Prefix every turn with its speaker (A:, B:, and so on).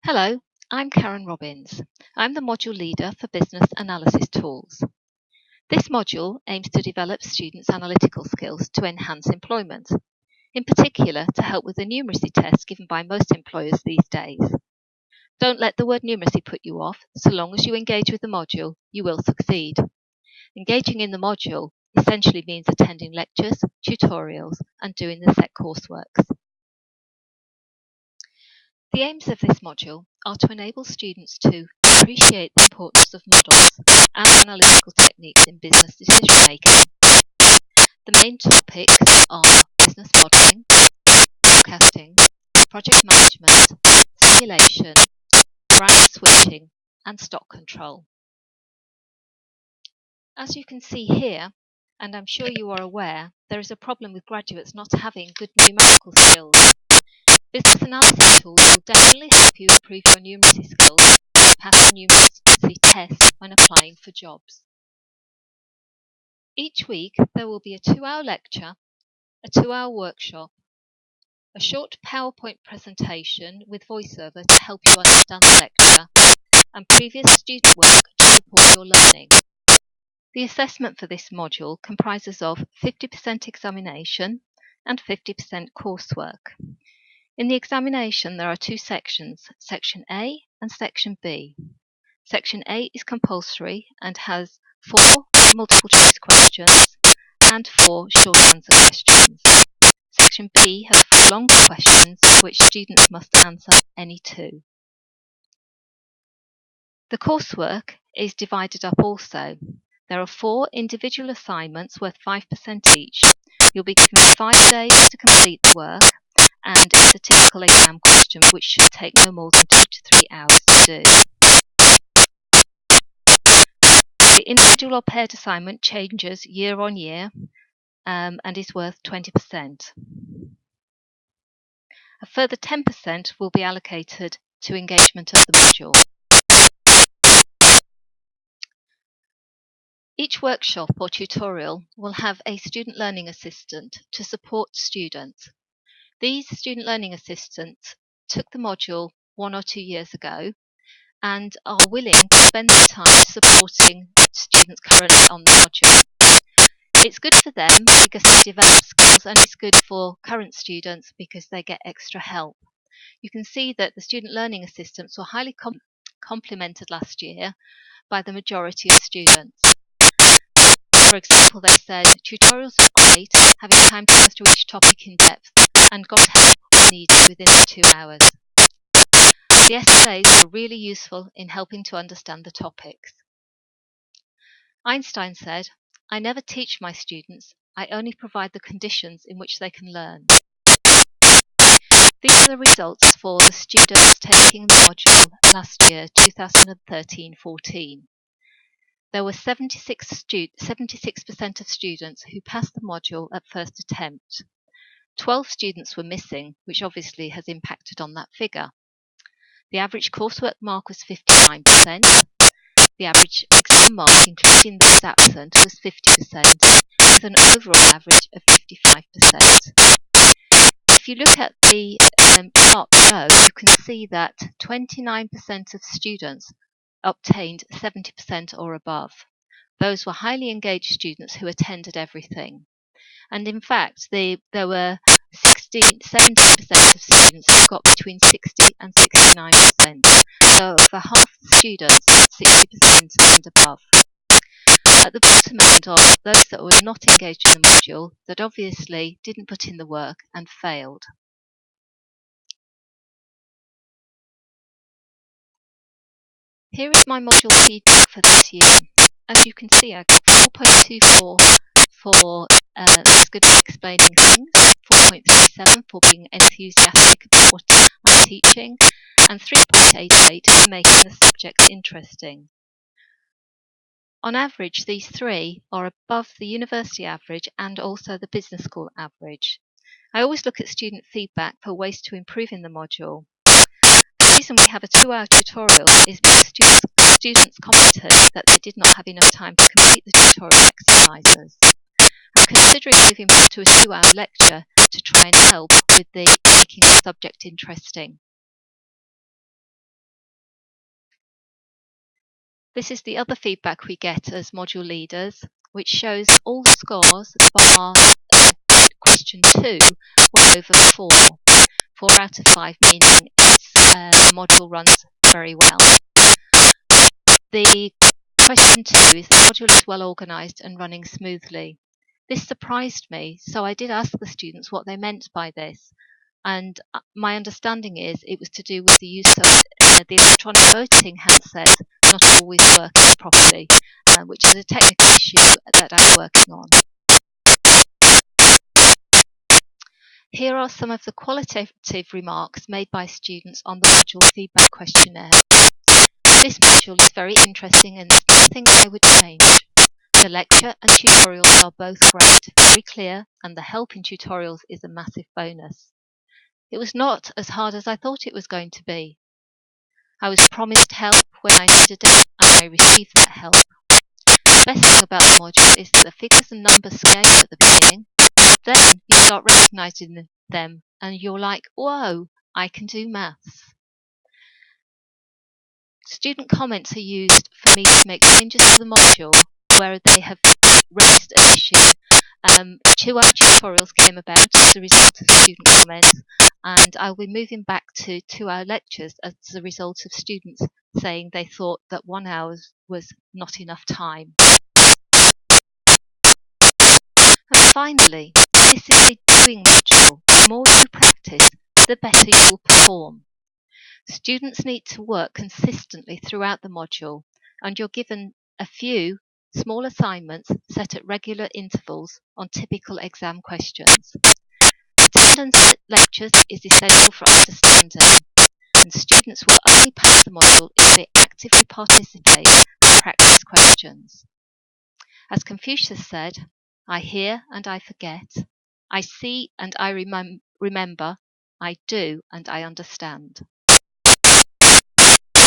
A: Hello, I'm Karen Robbins. I'm the module leader for Business Analysis Tools. This module aims to develop students' analytical skills to enhance employment, in particular to help with the numeracy test given by most employers these days. Don't let the word numeracy put you off. So long as you engage with the module, you will succeed. Engaging in the module essentially means attending lectures, tutorials, and doing the set courseworks. The aims of this module are to enable students to appreciate the importance of models and analytical techniques in business decision making. The main topics are business modelling, forecasting, project management, simulation, brand switching, and stock control. As you can see here, and I'm sure you are aware, there is a problem with graduates not having good numerical skills. Business analysis tools will definitely help you improve your numeracy skills and pass the numeracy test when applying for jobs. Each week there will be a 2-hour lecture, a 2-hour workshop, a short PowerPoint presentation with voiceover to help you understand the lecture, and previous student work to support your learning. The assessment for this module comprises of 50% examination and 50% coursework. In the examination, there are two sections, Section A and Section B. Section A is compulsory and has 4 multiple choice questions and 4 short answer questions. Section B has 4 longer questions which students must answer any 2. The coursework is divided up also. There are 4 individual assignments worth 5% each. You'll be given 5 days to complete the work, and it's a typical exam question which should take no more than 2 to 3 hours to do. The individual or paired assignment changes year on year and is worth 20%. A further 10% will be allocated to engagement of the module. Each workshop or tutorial will have a student learning assistant to support students. These student learning assistants took the module 1 or 2 years ago and are willing to spend their time supporting students currently on the module. It's good for them because they develop skills, and it's good for current students because they get extra help. You can see that the student learning assistants were highly complimented last year by the majority of students. For example, they said, tutorials are great, having time to go through each topic in depth, and got help when needed within the 2 hours. The essays were really useful in helping to understand the topics. Einstein said, I never teach my students, I only provide the conditions in which they can learn. These are the results for the students taking the module last year, 2013-14. There were 76% of students who passed the module at first attempt. 12 students were missing, which obviously has impacted on that figure. The average coursework mark was 59%. The average exam mark, including those absent, was 50%, with an overall average of 55%. If you look at the chart below, you can see that 29% of students obtained 70% or above. Those were highly engaged students who attended everything. And in fact, there were 70% of students who got between 60 and 69%. So over half the students, 60% and above. At the bottom end are those that were not engaged in the module, that obviously didn't put in the work and failed. Here is my module feedback for this year. As you can see, I got 4.24 for that's good for explaining things, 4.37 for being enthusiastic about what I'm teaching, and 3.88 for making the subject interesting. On average, these 3 are above the university average and also the business school average. I always look at student feedback for ways to improve in the module. The reason we have a 2-hour tutorial is because students commented that they did not have enough time to complete the tutorial exercises. I'm considering moving back to a 2-hour lecture to try and help with making the subject interesting. This is the other feedback we get as module leaders, which shows all scores bar question 2 were over 4. 4 out of 5, meaning the module runs very well. The question 2 is the module is well organised and running smoothly. This surprised me, so I did ask the students what they meant by this. And my understanding is it was to do with the use of the electronic voting handset not always working properly, which is a technical issue that I'm working on. Here are some of the qualitative remarks made by students on the module feedback questionnaire. This module is very interesting and there's nothing I would change. The lecture and tutorials are both great, very clear, and the help in tutorials is a massive bonus. It was not as hard as I thought it was going to be. I was promised help when I needed it, and I received that help. The best thing about the module is that the figures and numbers scale at the beginning. Then you start recognizing them, and you're like, whoa, I can do maths. Student comments are used for me to make changes to the module where they have raised an issue. 2 our tutorials came about as a result of student comments, and I'll be moving back to 2 hour lectures as a result of students saying they thought that 1 hour was not enough time. And finally, this is a doing module. The more you practice, the better you will perform. Students need to work consistently throughout the module, and you're given a few small assignments set at regular intervals on typical exam questions. Attendance at lectures is essential for understanding, and students will only pass the module if they actively participate and practice questions. As Confucius said, I hear and I forget, I see and I remember, I do and I understand.